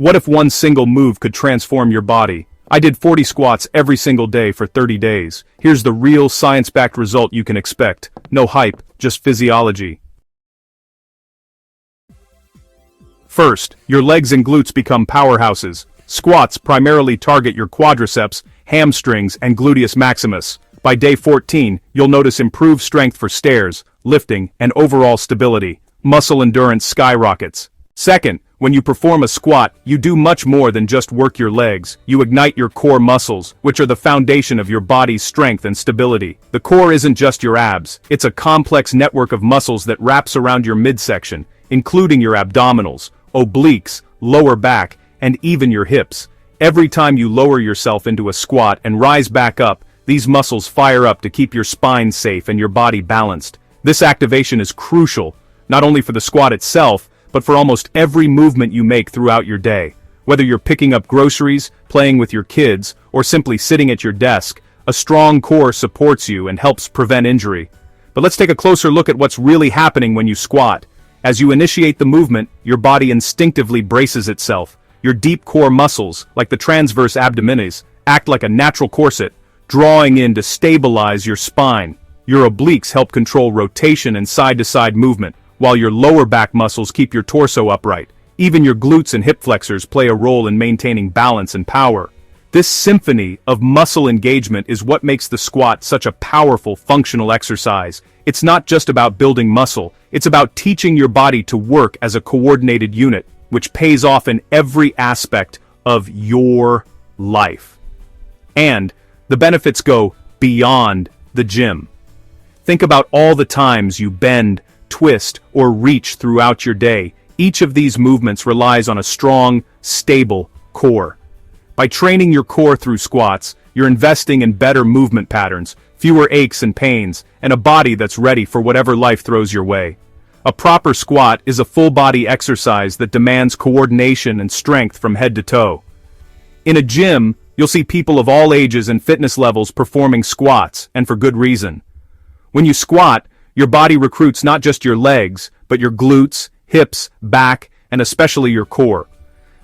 What if one single move could transform your body? I did 40 squats every single day for 30 days. Here's the real science-backed result you can expect. No hype, just physiology. First, your legs and glutes become powerhouses. Squats primarily target your quadriceps, hamstrings, and gluteus maximus. By day 14, you'll notice improved strength for stairs, lifting, and overall stability. Muscle endurance skyrockets. Second, when you perform a squat, you do much more than just work your legs. You ignite your core muscles, which are the foundation of your body's strength and stability. The core isn't just your abs, it's a complex network of muscles that wraps around your midsection, including your abdominals, obliques, lower back, and even your hips. Every time you lower yourself into a squat and rise back up, these muscles fire up to keep your spine safe and your body balanced. This activation is crucial, not only for the squat itself, but for almost every movement you make throughout your day. Whether you're picking up groceries, playing with your kids, or simply sitting at your desk, a strong core supports you and helps prevent injury. But let's take a closer look at what's really happening when you squat. As you initiate the movement, your body instinctively braces itself. Your deep core muscles, like the transverse abdominis, act like a natural corset, drawing in to stabilize your spine. Your obliques help control rotation and side-to-side movement, while your lower back muscles keep your torso upright. Even your glutes and hip flexors play a role in maintaining balance and power. This symphony of muscle engagement is what makes the squat such a powerful functional exercise. It's not just about building muscle, it's about teaching your body to work as a coordinated unit, which pays off in every aspect of your life. And the benefits go beyond the gym. Think about all the times you bend, twist, or reach throughout your day. Each of these movements relies on a strong, stable core. By training your core through squats, you're investing in better movement patterns, fewer aches and pains, and a body that's ready for whatever life throws your way. A proper squat is a full-body exercise that demands coordination and strength from head to toe. In a gym, you'll see people of all ages and fitness levels performing squats, and for good reason. When you squat, your body recruits not just your legs, but your glutes, hips, back, and especially your core.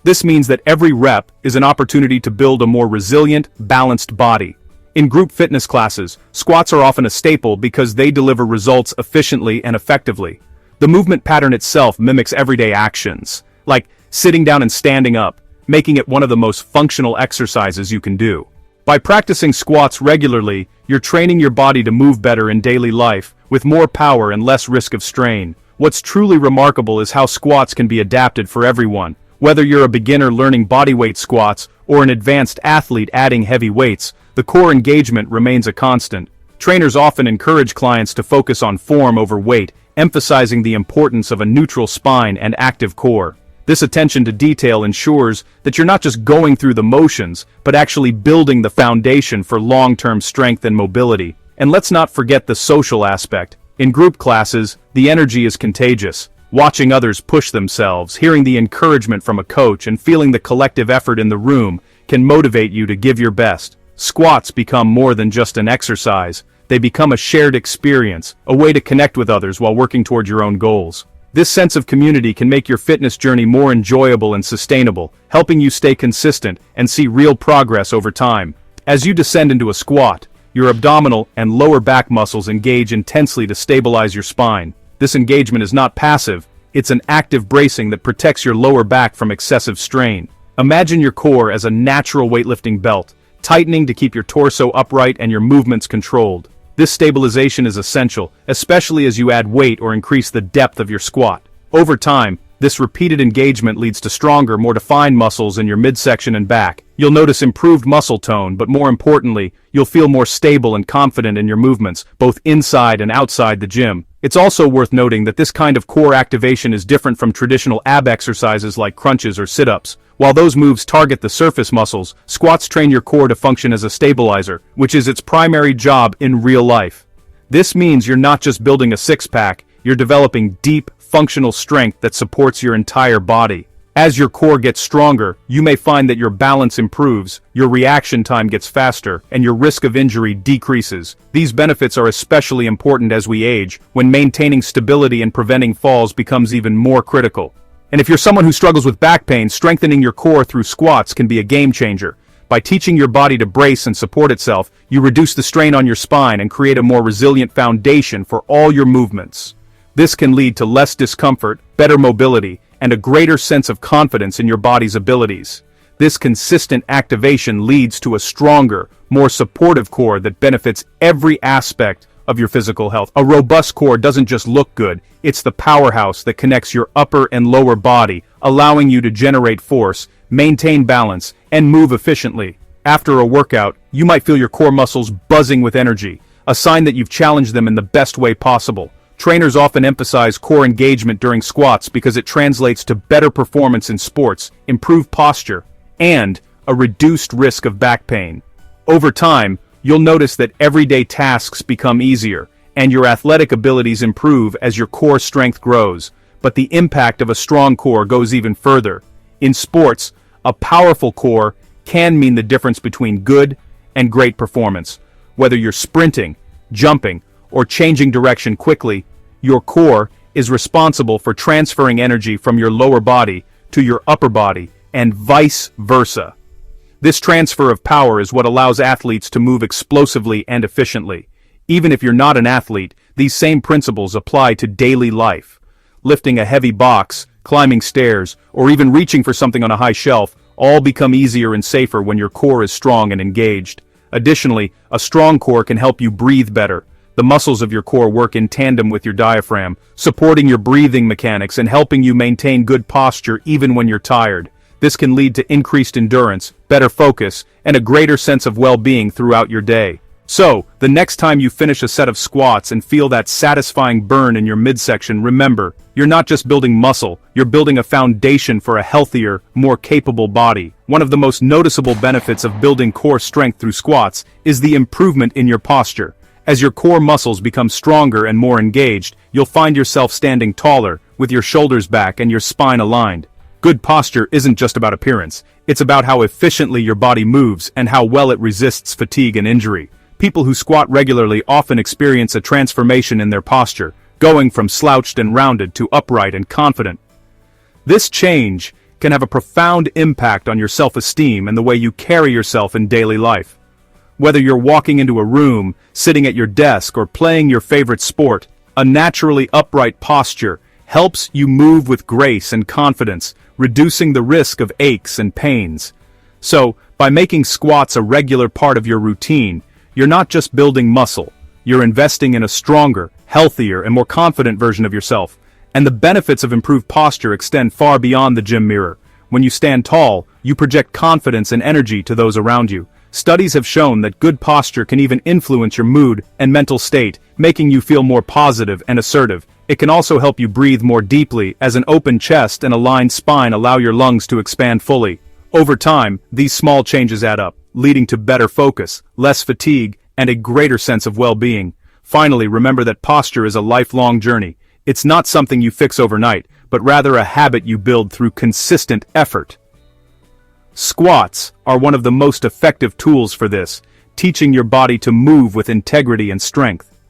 This means that every rep is an opportunity to build a more resilient, balanced body. In group fitness classes, squats are often a staple because they deliver results efficiently and effectively. The movement pattern itself mimics everyday actions, like sitting down and standing up, making it one of the most functional exercises you can do. By practicing squats regularly, you're training your body to move better in daily life, with more power and less risk of strain. What's truly remarkable is how squats can be adapted for everyone. Whether you're a beginner learning bodyweight squats or an advanced athlete adding heavy weights, the core engagement remains a constant. Trainers often encourage clients to focus on form over weight, emphasizing the importance of a neutral spine and active core. This attention to detail ensures that you're not just going through the motions, but actually building the foundation for long-term strength and mobility. And let's not forget the social aspect. In group classes, the energy is contagious. Watching others push themselves, hearing the encouragement from a coach, and feeling the collective effort in the room can motivate you to give your best. Squats become more than just an exercise. They become a shared experience, a way to connect with others while working toward your own goals. This sense of community can make your fitness journey more enjoyable and sustainable, helping you stay consistent and see real progress over time. As you descend into a squat, your abdominal and lower back muscles engage intensely to stabilize your spine. This engagement is not passive, it's an active bracing that protects your lower back from excessive strain. Imagine your core as a natural weightlifting belt, tightening to keep your torso upright and your movements controlled. This stabilization is essential, especially as you add weight or increase the depth of your squat. Over time, this repeated engagement leads to stronger, more defined muscles in your midsection and back. You'll notice improved muscle tone, but more importantly, you'll feel more stable and confident in your movements, both inside and outside the gym. It's also worth noting that this kind of core activation is different from traditional ab exercises like crunches or sit-ups. While those moves target the surface muscles, squats train your core to function as a stabilizer, which is its primary job in real life. This means you're not just building a six-pack, you're developing deep, functional strength that supports your entire body. As your core gets stronger, you may find that your balance improves, your reaction time gets faster, and your risk of injury decreases. These benefits are especially important as we age, when maintaining stability and preventing falls becomes even more critical. And if you're someone who struggles with back pain, strengthening your core through squats can be a game changer. By teaching your body to brace and support itself, you reduce the strain on your spine and create a more resilient foundation for all your movements. This can lead to less discomfort, better mobility, and a greater sense of confidence in your body's abilities. This consistent activation leads to a stronger, more supportive core that benefits every aspect of your physical health. A robust core doesn't just look good, it's the powerhouse that connects your upper and lower body, allowing you to generate force, maintain balance, and move efficiently. After a workout, you might feel your core muscles buzzing with energy, a sign that you've challenged them in the best way possible. Trainers often emphasize core engagement during squats because it translates to better performance in sports, improved posture, and a reduced risk of back pain. Over time, you'll notice that everyday tasks become easier, and your athletic abilities improve as your core strength grows. But the impact of a strong core goes even further. In sports, a powerful core can mean the difference between good and great performance. Whether you're sprinting, jumping, or changing direction quickly, your core is responsible for transferring energy from your lower body to your upper body, and vice versa. This transfer of power is what allows athletes to move explosively and efficiently. Even if you're not an athlete, these same principles apply to daily life. Lifting a heavy box, climbing stairs, or even reaching for something on a high shelf all become easier and safer when your core is strong and engaged. Additionally, a strong core can help you breathe better. The muscles of your core work in tandem with your diaphragm, supporting your breathing mechanics and helping you maintain good posture even when you're tired. This can lead to increased endurance, better focus, and a greater sense of well-being throughout your day. So, the next time you finish a set of squats and feel that satisfying burn in your midsection, remember, you're not just building muscle, you're building a foundation for a healthier, more capable body. One of the most noticeable benefits of building core strength through squats is the improvement in your posture. As your core muscles become stronger and more engaged, you'll find yourself standing taller, with your shoulders back and your spine aligned. Good posture isn't just about appearance, it's about how efficiently your body moves and how well it resists fatigue and injury. People who squat regularly often experience a transformation in their posture, going from slouched and rounded to upright and confident. This change can have a profound impact on your self-esteem and the way you carry yourself in daily life. Whether you're walking into a room, sitting at your desk, or playing your favorite sport, a naturally upright posture helps you move with grace and confidence, reducing the risk of aches and pains. So, by making squats a regular part of your routine, you're not just building muscle, you're investing in a stronger, healthier, and more confident version of yourself. And the benefits of improved posture extend far beyond the gym mirror. When you stand tall, you project confidence and energy to those around you. Studies have shown that good posture can even influence your mood and mental state, making you feel more positive and assertive. It can also help you breathe more deeply, as an open chest and aligned spine allow your lungs to expand fully. Over time, these small changes add up, leading to better focus, less fatigue, and a greater sense of well-being. Finally, remember that posture is a lifelong journey. It's not something you fix overnight, but rather a habit you build through consistent effort. Squats are one of the most effective tools for this, teaching your body to move with integrity and strength.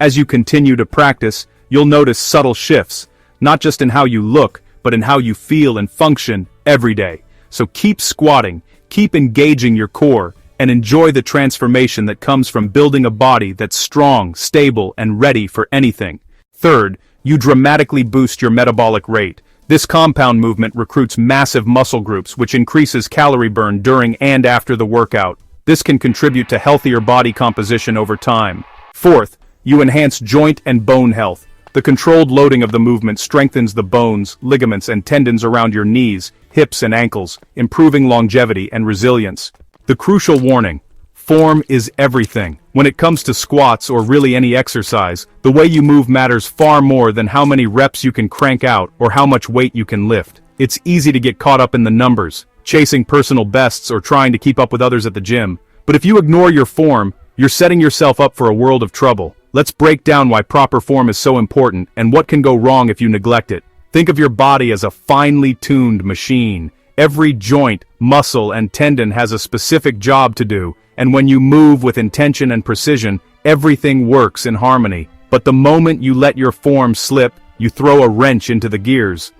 As you continue to practice, you'll notice subtle shifts, not just in how you look, but in how you feel and function every day. So keep squatting, keep engaging your core, and enjoy the transformation that comes from building a body that's strong, stable, and ready for anything. Third, you dramatically boost your metabolic rate. This compound movement recruits massive muscle groups, which increases calorie burn during and after the workout. This can contribute to healthier body composition over time. Fourth, you enhance joint and bone health. The controlled loading of the movement strengthens the bones, ligaments, and tendons around your knees, hips, and ankles, improving longevity and resilience. The crucial warning: form is everything. When it comes to squats or really any exercise, the way you move matters far more than how many reps you can crank out or how much weight you can lift. It's easy to get caught up in the numbers, chasing personal bests or trying to keep up with others at the gym. But if you ignore your form, you're setting yourself up for a world of trouble. Let's break down why proper form is so important and what can go wrong if you neglect it. Think of your body as a finely tuned machine. Every joint, muscle, and tendon has a specific job to do, and when you move with intention and precision, everything works in harmony. But the moment you let your form slip, you throw a wrench into the gears.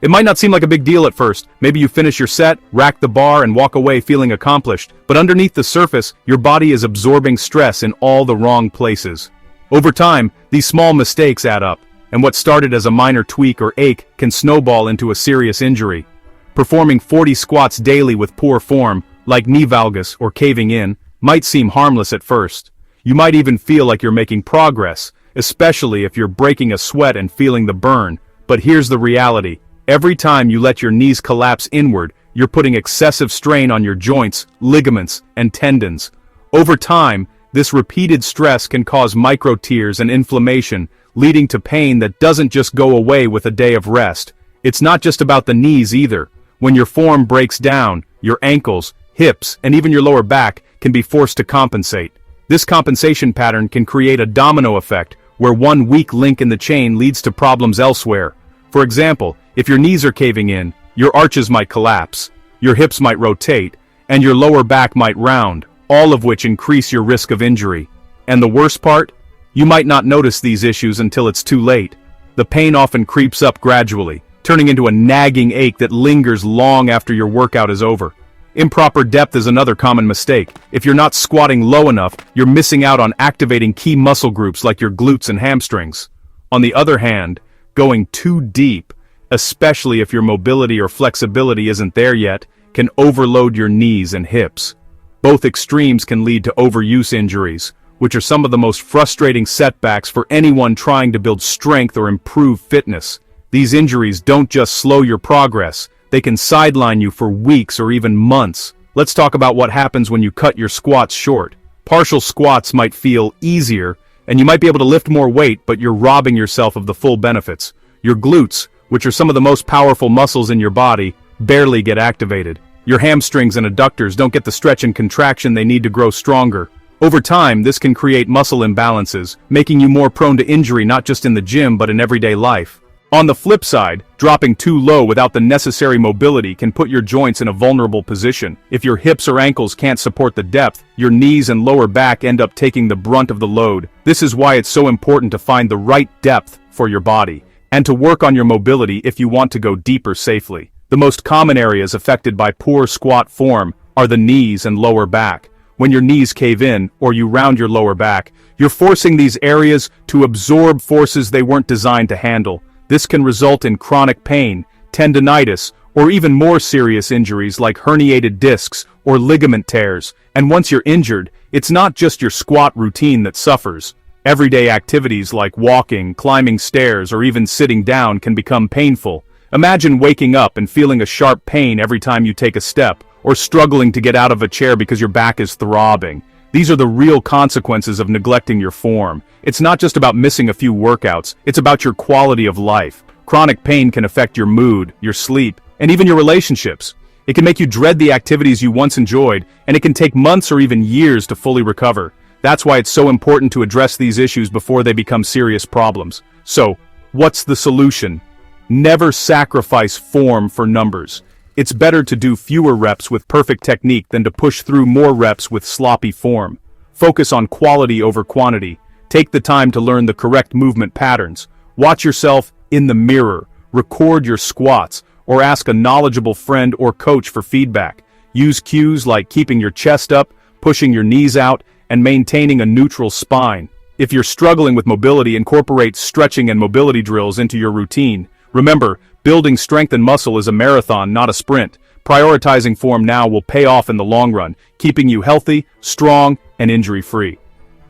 It might not seem like a big deal at first. Maybe you finish your set, rack the bar, and walk away feeling accomplished. But underneath the surface, your body is absorbing stress in all the wrong places. Over time, these small mistakes add up, and what started as a minor tweak or ache can snowball into a serious injury. Performing 40 squats daily with poor form, like knee valgus or caving in, might seem harmless at first. You might even feel like you're making progress, especially if you're breaking a sweat and feeling the burn. But here's the reality. Every time you let your knees collapse inward, you're putting excessive strain on your joints, ligaments, and tendons. Over time, this repeated stress can cause micro tears and inflammation, leading to pain that doesn't just go away with a day of rest. It's not just about the knees either. When your form breaks down, your ankles, hips, and even your lower back can be forced to compensate. This compensation pattern can create a domino effect, where one weak link in the chain leads to problems elsewhere. For example, if your knees are caving in, your arches might collapse, your hips might rotate, and your lower back might round, all of which increase your risk of injury. And the worst part? You might not notice these issues until it's too late. The pain often creeps up gradually, turning into a nagging ache that lingers long after your workout is over. Improper depth is another common mistake. If you're not squatting low enough, you're missing out on activating key muscle groups like your glutes and hamstrings. On the other hand, going too deep, especially if your mobility or flexibility isn't there yet, can overload your knees and hips. Both extremes can lead to overuse injuries, which are some of the most frustrating setbacks for anyone trying to build strength or improve fitness. These injuries don't just slow your progress, they can sideline you for weeks or even months. Let's talk about what happens when you cut your squats short. Partial squats might feel easier, and you might be able to lift more weight, but you're robbing yourself of the full benefits. Your glutes, which are some of the most powerful muscles in your body, barely get activated. Your hamstrings and adductors don't get the stretch and contraction they need to grow stronger. Over time, this can create muscle imbalances, making you more prone to injury not just in the gym but in everyday life. On the flip side, dropping too low without the necessary mobility can put your joints in a vulnerable position. If your hips or ankles can't support the depth, your knees and lower back end up taking the brunt of the load. This is why it's so important to find the right depth for your body, and to work on your mobility if you want to go deeper safely. The most common areas affected by poor squat form are the knees and lower back. When your knees cave in, or you round your lower back, you're forcing these areas to absorb forces they weren't designed to handle. This can result in chronic pain, tendinitis, or even more serious injuries like herniated discs or ligament tears. And once you're injured, it's not just your squat routine that suffers. Everyday activities like walking, climbing stairs, or even sitting down can become painful. Imagine waking up and feeling a sharp pain every time you take a step, or struggling to get out of a chair because your back is throbbing. These are the real consequences of neglecting your form. It's not just about missing a few workouts, it's about your quality of life. Chronic pain can affect your mood, your sleep, and even your relationships. It can make you dread the activities you once enjoyed, and it can take months or even years to fully recover. That's why it's so important to address these issues before they become serious problems. So, what's the solution? Never sacrifice form for numbers. It's better to do fewer reps with perfect technique than to push through more reps with sloppy form. Focus on quality over quantity. Take the time to learn the correct movement patterns. Watch yourself in the mirror, record your squats, or ask a knowledgeable friend or coach for feedback. Use cues like keeping your chest up, pushing your knees out, and maintaining a neutral spine. If you're struggling with mobility, incorporate stretching and mobility drills into your routine. Remember, building strength and muscle is a marathon, not a sprint. Prioritizing form now will pay off in the long run, keeping you healthy, strong, and injury-free.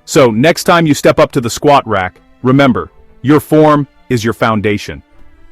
So, next time you step up to the squat rack, remember, your form is your foundation.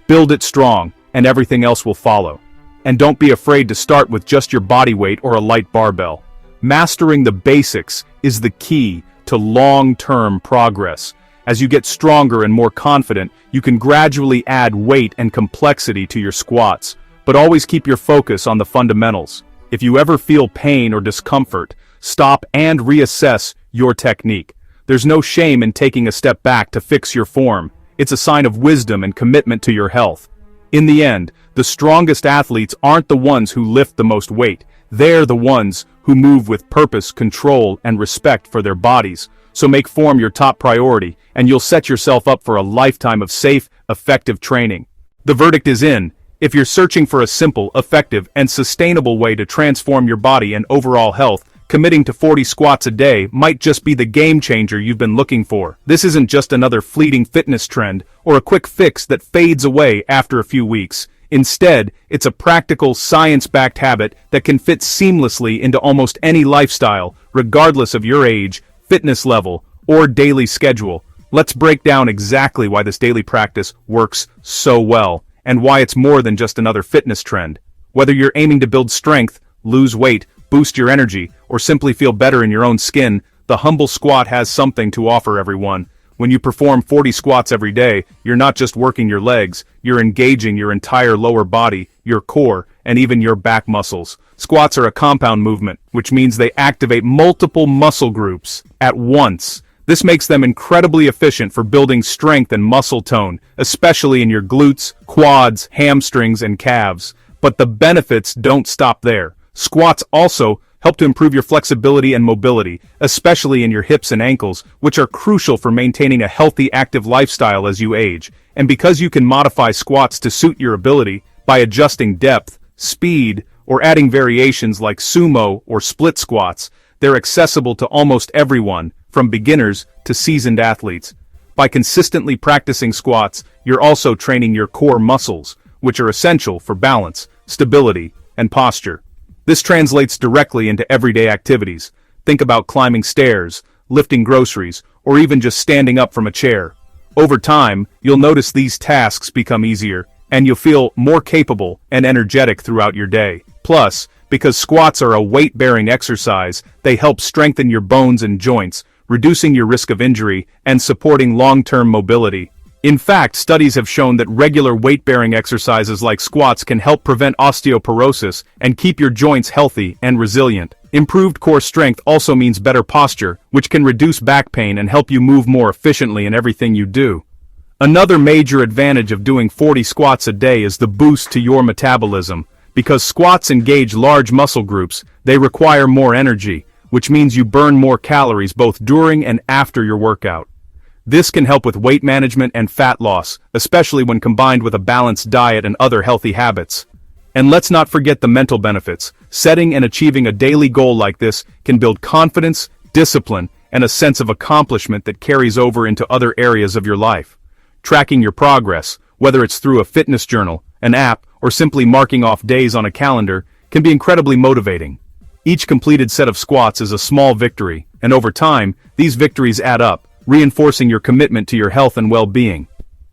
Build it strong, and everything else will follow. And don't be afraid to start with just your body weight or a light barbell. Mastering the basics is the key to long-term progress. As you get stronger and more confident, you can gradually add weight and complexity to your squats, but always keep your focus on the fundamentals. If you ever feel pain or discomfort, stop and reassess your technique. There's no shame in taking a step back to fix your form. It's a sign of wisdom and commitment to your health. In the end, the strongest athletes aren't the ones who lift the most weight. They're the ones who move with purpose, control, and respect for their bodies. So make form your top priority, and you'll set yourself up for a lifetime of safe, effective training. The verdict is in. If you're searching for a simple, effective, and sustainable way to transform your body and overall health, committing to 40 squats a day might just be the game changer you've been looking for. This isn't just another fleeting fitness trend or a quick fix that fades away after a few weeks. Instead, it's a practical, science-backed habit that can fit seamlessly into almost any lifestyle, regardless of your age, fitness level, or daily schedule. Let's break down exactly why this daily practice works so well, and why it's more than just another fitness trend. Whether you're aiming to build strength, lose weight, boost your energy, or simply feel better in your own skin, the humble squat has something to offer everyone. When you perform 40 squats every day, you're not just working your legs, you're engaging your entire lower body, your core, and even your back muscles. Squats are a compound movement, which means they activate multiple muscle groups at once. This makes them incredibly efficient for building strength and muscle tone, especially in your glutes, quads, hamstrings, and calves. But the benefits don't stop there. Squats also help to improve your flexibility and mobility, especially in your hips and ankles, which are crucial for maintaining a healthy, active lifestyle as you age. And because you can modify squats to suit your ability by adjusting depth, speed, or adding variations like sumo or split squats, they're accessible to almost everyone, from beginners to seasoned athletes. By consistently practicing squats, you're also training your core muscles, which are essential for balance, stability, and posture. This translates directly into everyday activities. Think about climbing stairs, lifting groceries, or even just standing up from a chair. Over time, you'll notice these tasks become easier, and you'll feel more capable and energetic throughout your day. Plus, because squats are a weight-bearing exercise, they help strengthen your bones and joints, reducing your risk of injury and supporting long-term mobility. In fact, studies have shown that regular weight-bearing exercises like squats can help prevent osteoporosis and keep your joints healthy and resilient. Improved core strength also means better posture, which can reduce back pain and help you move more efficiently in everything you do. Another major advantage of doing 40 squats a day is the boost to your metabolism. Because squats engage large muscle groups, they require more energy, which means you burn more calories both during and after your workout. This can help with weight management and fat loss, especially when combined with a balanced diet and other healthy habits. And let's not forget the mental benefits. Setting and achieving a daily goal like this can build confidence, discipline, and a sense of accomplishment that carries over into other areas of your life. Tracking your progress, whether it's through a fitness journal, an app, or simply marking off days on a calendar, can be incredibly motivating. Each completed set of squats is a small victory, and over time, these victories add up, reinforcing your commitment to your health and well-being.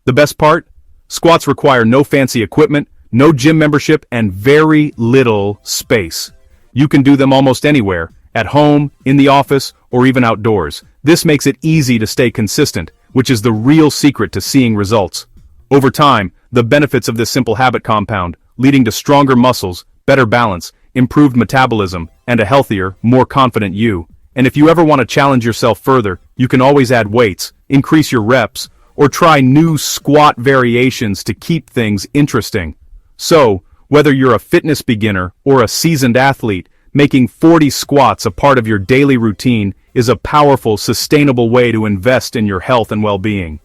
The best part? Squats require no fancy equipment, no gym membership, and very little space. You can do them almost anywhere, at home, in the office, or even outdoors. This makes it easy to stay consistent, which is the real secret to seeing results. Over time, the benefits of this simple habit compound, leading to stronger muscles, better balance, improved metabolism, and a healthier, more confident you. And if you ever want to challenge yourself further, you can always add weights, increase your reps, or try new squat variations to keep things interesting. So, whether you're a fitness beginner or a seasoned athlete, making 40 squats a part of your daily routine is a powerful, sustainable way to invest in your health and well-being.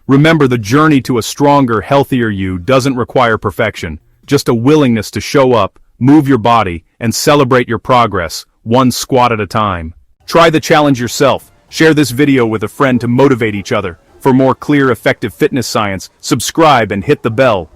Remember, the journey to a stronger, healthier you doesn't require perfection, just a willingness to show up, move your body, and celebrate your progress, one squat at a time. Try the challenge yourself. Share this video with a friend to motivate each other. For more clear, effective fitness science, subscribe and hit the bell.